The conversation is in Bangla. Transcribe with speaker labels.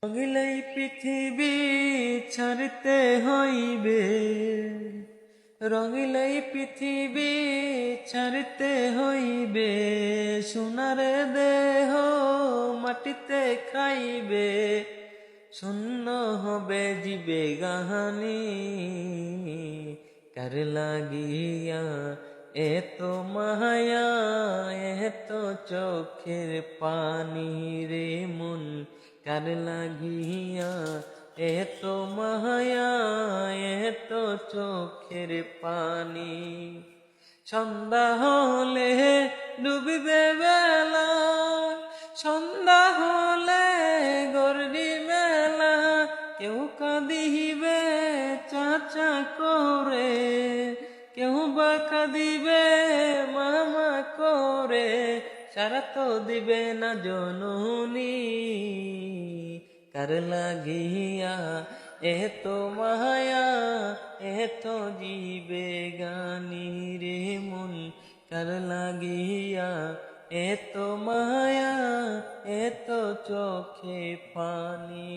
Speaker 1: রঙিলাই পৃথিবী ছাড়তে হইবে, রঙিলাই পৃথিবী ছাড়তে হইবে, সোনার দেহ মাটিতে খাইবে, শূন্য হবে জীবে গাহানি। কার লাগিয়া এত মায়া, এত চোখের পানি রে মন, কার লাগিয়া এত মায়া, এত চোখের পানি। সন্ধ্যা হলে ডুবিবে বেলা, সন্ধ্যা হলে গর্বি মেলা, কেউ কাঁদিবে চাচা করে, কেউ বা কাঁদিবে মামা করে, সারা তো দিবে না জননী। কার লাগিয়া এত মায়া, এত জীবে গানি রে মন, কার লাগিয়া এত মায়া, এত চোখে পানি।